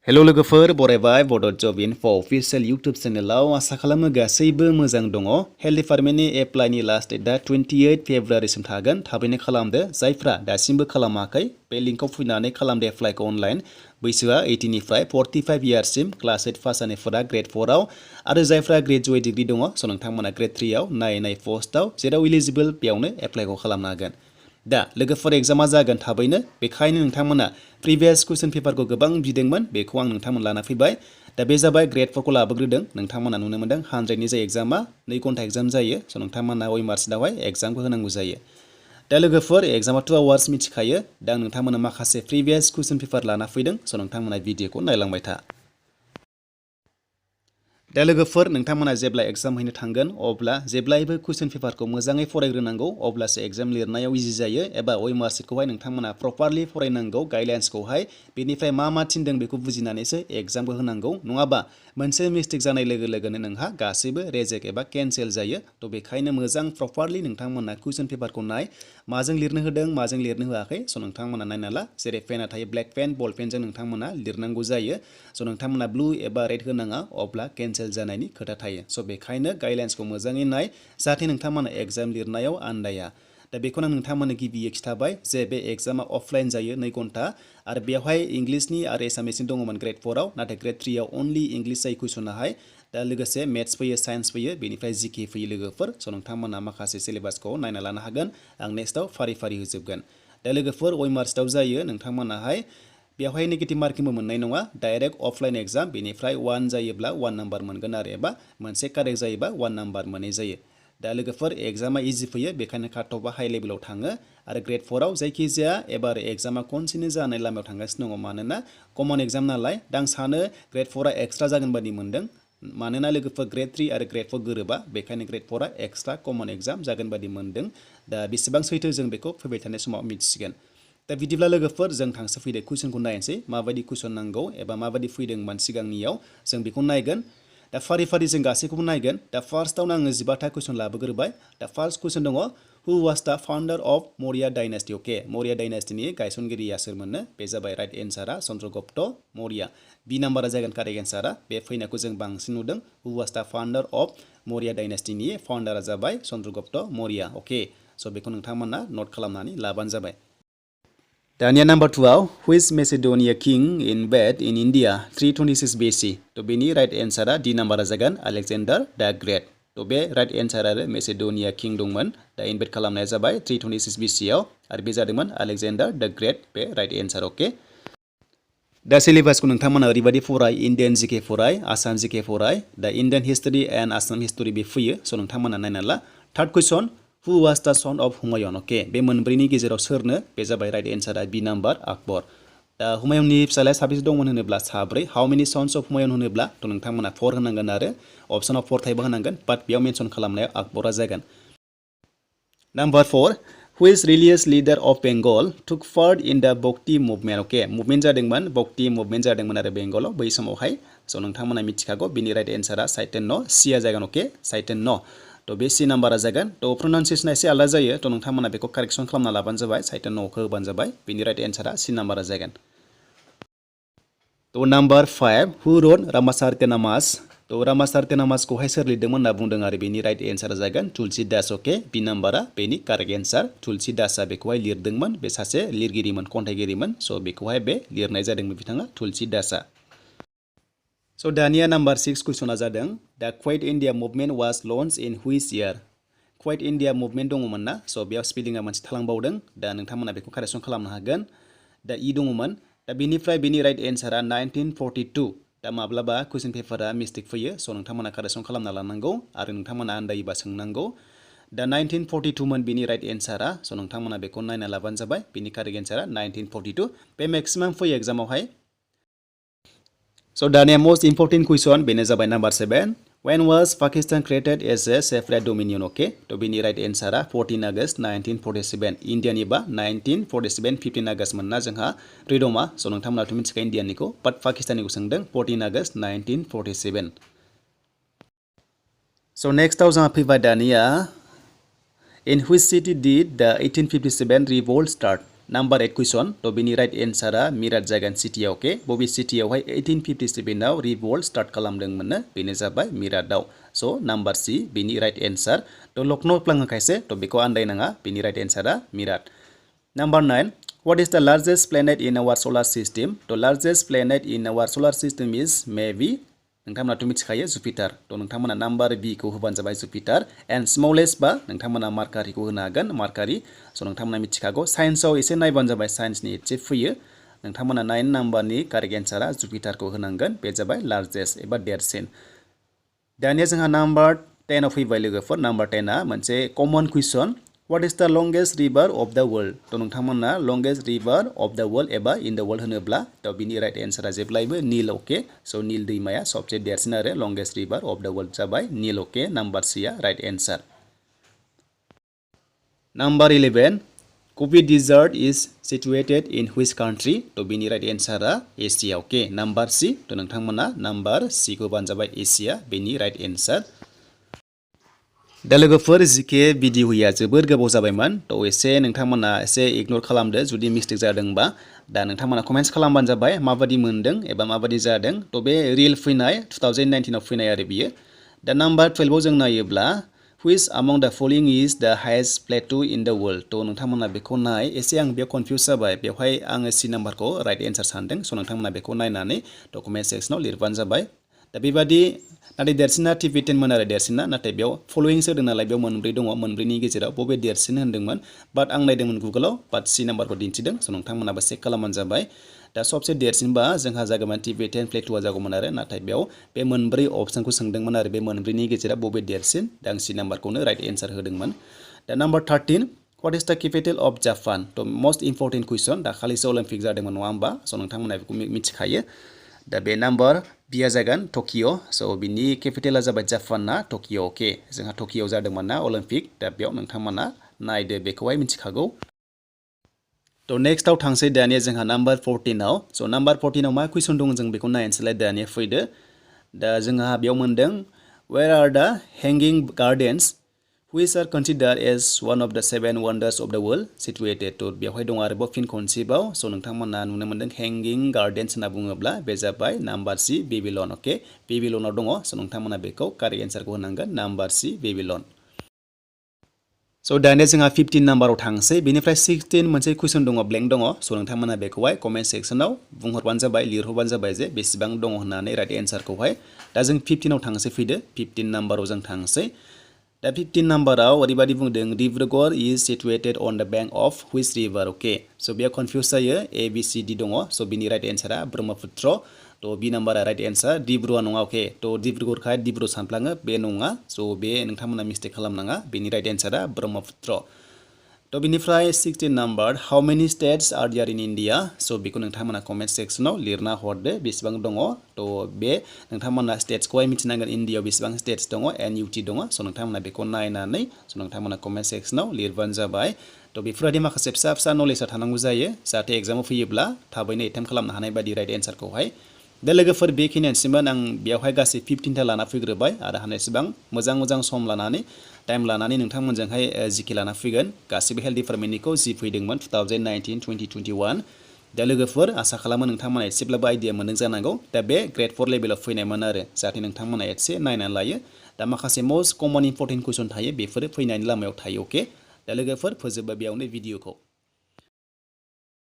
Hello लोगोफोर बरायबाय बड' जब info official YouTube चेनेलाव आसा खालामो गासैबो मोजां दङ। हेल्थ डिपार्टमेन्टनि एप्लाइनि लास्ट डेटआ 28 फेब्रुवारिसिम थागोन। थाबैनो खालामदो। जायफ्रा दासिमबो खालामाखै बे लिंकआव फैनानै खालामदो एप्लाइखौ अनलाइन। बैसोआ 18 निफ्राय 45 इयार्ससिम क्लास 8 पास जानायफोरा ग्रेड 4 आव आरो जायफ्रा ग्रेजुवेट डिग्री दङ स' नोंथांमोना ग्रेड 3 आव नायै पस्टआव जेराव इलिजिबल बेयावनो एप्लाइखौ खालामनो हागोन। दा लोगोफोर एग्जामा जागोन थाबैनो बेखायनो नोंथांमोना प्रिभियास कुइसन पेपारखौ गोबां बिदोंमोन बेखौ आं नोंथांमोन लाना फैबाय। दा बे जाबाय ग्रेड 4 खौ लाबोग्रोदों। नोंथांमोना नुनो मोनदों 100नि जाय एग्जामा 2 घन्टा एग्जाम जायो। स' नोंथांमोना मार्चआवहाय एग्जामखौ होनांगौ जायो। दा लोगोफोर एग्जामा 2 आवार्स मिथिखायो। दा नोंथांमोना माखासे प्रिभियास कुइसन पेपार लाना फैदों। स' नोंथांमोना भिडिअखौ नायलांबाय था। दा लोगोफोर नोंथांमोना जेब्ला एग्जाम हैनो थांगोन अब्ला जेब्लायबो कुइसन पेपारखौ मोजाङै फरायग्रोनांगौ अब्लासो एग्जाम लिरनायाव इजि जायो एबा मार्कशीटखौहाय नोंथांमोना प्रपारलि फरायनांगौ गाइडलाइन्सखौहाय बेनिफ्राय मा थिनदों बेखौ बुजिनानैसो एग्जामखौ होनांगौ नङाबा मोनसे मिस्टेक जानाय लोगो लोगोनो नोंहा गासैबो रेजेक्ट एबा केन्सेल जायो। थ' बेखायनो मोजां प्रपारलि नोंथांमोना कुइसन पेपारखौ नाय माजों लिरनो होदों माजों लिरनो होआखै स' नोंथांमोना नायना ला। जेरै पेना थायो ब्लेक पेन बल पेनजों नोंथांमोना लिरनांगौ जायो। स' नोंथांमोना ब्लु एबा रेड होनाङा अब्ला केन्सेल जानायनि खोथा थायो। स' बेखायनो गाइडलाइन्सखौ मोजाङै नाय जाहाथे नोंथांमोना एग्जाम लिरनायाव आन्दाया। दा बेखौनो नोंथांमोननो गिबियै खिथाबाय जे बे एग्जामा अफलाइन जायो 2 घन्टा आरो बेवहाय इंलिसनि आरो एसामिसनि दङमोन ग्रेड 4 आव नाथाय ग्रेड 3 आव अनलि इंलिस जायो कुइसनाहाय। दा लोगोसे मेथ्स फैयो साइन्स फैयो बेनिफ्राय जिके फैयो लोगोफोर। स' नोंथांमोना माखासे सिलेबासखौ नायना लानो हागोन। आं नेक्स्टआव फारि फारि होजोबगोन। दा लोगोफोर मार्चआव जायो नोंथांमोनाहाय बेवहाय नेगेटिभ मार्किंबो मोननाय नङा डाइरेक्ट अफलाइन एग्जाम बेनिफ्राय 1 जायोब्ला 1 नाम्बार मोनगोन आरो एबा मोनसे कारेक्ट जायोबा 1 नाम्बार मोननाय जायो। दा लोगोफोर एग्जामा इजि फैयो बेखायनो काट अफआ हाइ लेभेलाव थाङो आरो ग्रेड 4 आव जायखिजाया एबार एग्जामा कन्टिनिउ जानाय लामायाव थांगासिनो दङ मानोना कमन एग्जाम नालाय दा आं सानो ग्रेड 4 आ एक्सट्रा जागोन बादि मोनदों मानोना लोगोफोर ग्रेड 3 आरो ग्रेड 4 गोरोबा बेखायनो ग्रेड 4 आ एक्सट्रा कमन एग्जाम जागोन बादि मोनदों। दा बेसेबां सैथो जों बेखौ फैबाय थानाय समाव मिथिसिगोन। दा बिदिब्ला लोगोफोर जों थांसो फैदो कुइसनखौ नायनोसै माबायदि कुइसन नांगौ एबा माबायदि फैदोंमोन सिगांनियाव जों बेखौ नायगोन। दा फारि फारि जों गासैखौबो नायगोन। दा फार्स्टआवनो आङो 15था कुइसन लाबोग्रोबाय। दा फार्स्ट कुइसन दङ हु वाज दा फाउन्डार अफ मौर्य डाइनास्टि। अके मौर्य डाइनास्टिनि गायसनगिरिया सोरमोननो बे जाबाय राइट एन्सारा चन्द्रगुप्त मौर्य। बी नाम्बारा जागोन कारेक्ट एन्सारा बे फैनायखौ जों बांसिन नुदों। हु वाज दा फाउन्डार अफ मौर्य डाइनास्टिनि फाउन्डारा जाबाय चन्द्रगुप्त मौर्य। अके स' बेखौ नोंथांमोना नट खालामनानै लाबानो जाबाय। दानिया नाम्बार 2 आव which Macedonia king invade in India 326 BC। थ' बेनि राइट एन्सारा डी नाम्बारा जागोन आलेक्जेन्डार दा ग्रेट। थ' बे राइट एन्सार आरो मेसिडोनिया किं दंमोन दा इनवेड खालामनाया जाबाय 326 BC आव आरो बे जादोंमोन आलेक्जेन्डार दा ग्रेट बे राइट एन्सार। अके दा सिलेबासखौ नोंथांमोना ओरैबायदि फराय इण्डियान जिके फराय आसाम जिके फराय दा Indian history and Assam history बे फैयो स' नोंथांमोना नायना ला। थार्ड कुइसन हु वाज दा सन अफ हुमायुन। अके बे मोनब्रैनि गेजेराव सोरनो बे जाबाय राइट एन्सारा बी नाम्बार आकबर। दा हुमायुननि फिसालाया साबेसे दंमोन होनोब्ला साब्रै। हाउ मेनि सन्स अफ हुमायुन होनोब्ला थ' नोंथांमोना 4 होनांगोन आरो अपसनाव 4 टाइपबो होनांगोन बाट बेयाव मेनसन खालामनायाव आकबरा जागोन। Number 4 which religious leader of Bengal took part in the bhakti movement. Okay movement जादोंमोन भक्ति मुभमेन्ट जादोंमोन आरो बेंगलाव बै समावहाय स' नोंथांमोना मिथिखागौ बिनि राइट एन्सारा चैतन्य सिया जागोन। अके चैतन्य थ' बे सि नाम्बारा जागोन। थ' प्रनाउन्सियेसना एसे आलादा जायो थ' नोंथांमोना बेखौ कारेक्सन खालामना लाबानो जाबाय चैतन्यखौ होबानो जाबाय बिनि राइट एन्सारा सि नाम्बारा जागोन। थ' नाम्बार 5 हु रट रामाचारितमानस। थ' रामाचारितमानसखौहाय सोर लिरदोंमोन होनना बुंदों आरो बेनि राइट एन्सारा जागोन तुलसीदास। अके बी नाम्बारा बेनि कारेक्ट एन्सार तुलसीदासआ बेखौहाय लिरदोंमोन बे सासे लिरगिरिमोन खन्थाइगिरिमोन स' बेखौहाय बे लिरनाय जादोंमोन बिथाङा तुलसीदासआ। स' दानिया नाम्बार 6 कुइसना जादों the quit India movement was launched in which year. Quit India movement दङमोन ना स' बेयाव स्पेलिंआ मोनसे थालांबावदों दा नोंथांमोना बेखौ कारेक्सन खालामनो हागोन। दा इ दङमोन दा बेनिफ्राय बेनि राइट एन्सारा 1942। दा माब्लाबा कुइसन पेपारा मिस्टेक फैयो स' नोंथांमोना कारेक्सन खालामना लानांगौ आरो नोंथांमोना आन्दायोबा सोंनांगौ। दा 1942 मोन बेनि राइट एन्सारा स' नोंथांमोना बेखौ नायना लाबानो जाबाय बेनि कारेक्ट एन्सारा 1942 बे मेक्सिमाम फैयो एग्जामावहाय। स' दानिया मोस्ट इम्पर्टेन्ट कुइसन बेनो जाबाय number 7 when was Pakistan created as a separate dominion। अके थ' बेनि राइट एन्सारा 14 आगस्ट 1947 इण्डियानिबा 1947 15 आगस्ट मोनना जोंहा फ्रिडमा स' नोंथांमोनाथ' मिथिखायो इण्डियानिखौ बाट पाकिस्ताननिखौ सोंदों 14 आगस्ट 1947। स' नेक्स्टआव जोंहा फैबाय दानिया इन हुइच सिटि डिड दा 1857 रिभल्ट स्टार्ट। नाम्बार 8 कुइसन तो बिनि राइट एन्सारा मिराट जागोन सिटियाव अके बबे सिटियावहाय 1857 आव रिभल्ट स्टार्ट खालामदोंमोननो बेनो जाबाय मिराटआव सो नाम्बार सी बिनि राइट एन्सार तो लखनौ प्लाङो खायसे तो बेखौ आन्दायनाङा बिनि राइट एन्सारा मिराट number 9 what is the largest planet in our solar system तो largest planet in our solar system is maybe नोंथांमोनाथ' मिथिखायो जुपिटार तो नोंथांमोना नाम्बार बी खौ होबानो जाबाय जुपिटार एन्ड स्मलेस्ट बा नोंथांमोना मार्कारिखौ होनो हागोन मार्कारि सो नोंथांमोना मिथिखागौ साइन्सआव एसे नायबानो जाबाय साइन्सनि एसे फैयो नोंथांमोना 9 नाम्बारनि कारेक्ट एन्सारा जुपिटारखौ होनांगोन बे जाबाय लार्जेस्ट एबा देरसिन दानिया जोंहा नाम्बार 10 आव फैबाय लोगोफोर नाम्बार 10 आ मोनसे कमन कुइसन What is the longest river of the world? तो नोंथांमोना longest river of the world एबा in the world होनोब्ला तो बिनि राइट एन्सारा जेब्लायबो नील ओके सो नील दैमाया सबसे देरसिन आरो longest river of the world जाबाय नील ओके नाम्बार सी आ right answer number 11 Gobi Desert is situated in which country? तो बिनि राइट एन्सारा एसिया ओके नाम्बार सी तो नोंथांमोना नाम्बार सी खौ होबानो जाबाय एसिया बिनि राइट एन्सार दा लोगोफोर जिके भिडिअ'या जोबोद गोबाव जाबायमोन तो एसे नोंथांमोना एसे इगनर खालामदो जुदि मिस्टेक जादोंबा दा नोंथांमोना कमेन्ट्स खालामबानो जाबाय माबादि मोनदों एबा माबादि जादों तो बे रिल फैनाय 2019 आव फैनाय आरो बियो दा नाम्बार 12 आव जों नायोब्ला which among the following is the highest plateau in the world तो नोंथांमोना बेखौ नाय एसे आं बेयाव कन्फ्यूज जाबाय बेवहाय आङो सी नाम्बारखौ राइट एन्सार सानदों सो नोंथांमोना बेखौ नायनानै डकुमेन्ट सेक्सनाव लिरबानो जाबाय दा बेबादि नाथाय देरसिना टिबेटान मोन आरो देरसिना नाथाय बेयाव फलोइंस होदों नालाय बेयाव मोनब्रै दङ मोनब्रैनि गेजेराव बबे देरसिन होनदोंमोन बाट आं नायदोंमोन गुगोलाव बाट सी नाम्बारखौ दिन्थिदों सो नोंथांमोनाबो चेक खालामबानो जाबाय दा सबसे देरसिनबा जोंहा जागौमोन टिबेटान प्लेटुआ जागौमोन आरो नाथाय बेयाव बे मोनब्रै अप्सनखौ सोंदोंमोन आरो बे मोनब्रैनि गेजेराव बबे देरसिन दा आं सी नाम्बारखौनो राइट एन्सार होदोंमोन दा number 13 What is the capital of Japan? तो मोस्ट इम्पर्टेन्ट कुइसन दाखालिसो अलिम्पिक जादोंमोन नङा होमबा सो नोंथांमोना बेखौ मिथिखायो दा बे नाम्बार बिया जागोन टकिअ सो बिनि केपिटेला जाबाय जापानना टकिअ अके जोंहा टकिअ जादोंमोन ना अलिम्पिक दा बेयाव नोंथांमोना नायदो बेखौहाय मिथिखागौ तो नेक्स्टआव थांसै दानिया जोंहा नाम्बार 14 आव सो नाम्बार 14 आव मा कुइसन दं जों बेखौ नायनोसैलाय दानिया फैदो दा जोंहा बेयाव मोनदों Where are the hanging gardens which are considered as one of the 7 wonders of the world situated तो बेवहाय दं आरोबाव फिन खनसेबाव सो नोंथांमोना नुनो मोनदों hanging gardens होनना बुङोब्ला बे जाबाय नाम्बार सी बेबिलन अके बेबिलनाव दङ सो नोंथांमोना बेखौ कारेक्ट एन्सारखौ होनांगोन नाम्बार सी बेबिलन सो दानिया जोंहा 15 नाम्बाराव थांसै बेनिफ्राय 16 मोनसे कुइसन दङ ब्लेंक दङ सो नोंथांमोना बेखौहाय कमेन्ट सेक्सनाव बुंहरबानो जाबाय लिरहरबानो जाबाय जे बेसेबां दङ होननानै राइट एन्सारखौहाय दा जों 15 आव थांसै फैदो 15 नाम्बाराव जों थांसै दा 15 नाम्बाराव ओरैबायदि बुंदों डिब्रुगड़ इज situated on the bank of which river okay so बेयाव कन्फ्यूज जायो ए बि सि डि दङ सो बिनि राइट एन्सारा ब्रह्मपुत्र तो बि नाम्बारा राइट एन्सार डिब्रुआ नङा अके तो डिब्रुगड़खाय डिब्रु सानफ्लाङो बे नङा सो बे नोंथांमोना मिस्टेक खालामनाङा बेनि राइट एन्सारा ब्रह्मपुत्र तो बिनिफ्राय 16 number how many states are there in India so बेखौ नोंथांमोना कमेन्ट सेक्सनाव लिरना हरदो बेसेबां दङ तो बे नोंथांमोना स्टेट्सखौहाय मिथिनांगोन इन्डियायाव बेसेबां स्टेट्स दङ NUT दङ सो नोंथांमोना बेखौ नायनानै सो नोंथांमोना कमेन्ट सेक्सनाव लिरबानो जाबाय तो बेफोरबायदि माखासे फिसा फिसा नलेजआ थानांगौ जायो जाहाथे एग्जामाव फैयोब्ला थाबैनो एटेम्प्ट खालामनो हानाय बायदि राइट एन्सारखौहाय दा लोगोफोर बेखिनियानोसैमोन आं बेयावहाय गासै 15टा लाना फैग्रोबाय आरो हानायसेबां मोजां सम लानानै टाइम लानानै नोंथांमोनजोंहाय जिके लाना फैगोन गासिबो हेल्थ डिपार्टमेन्टनिखौ जि फैदोंमोन 2019-2021 दा लोगोफोर आसा खालामो नोंथांमोना एसेब्लाबो आइडिया मोनदों जानांगौ दा बे ग्रेड 4 लेभेलाव फैनायमोन आरो जाहाथे नोंथांमोना एसे नायनानै लायो दा माखासे मोस्ट कमन इम्पर्टेन्ट कुइसन थायो बेफोरो फैनायनि लामायाव थायो अके दा लोगोफोर फोजोबबाय बेयावनो भिडिअखौ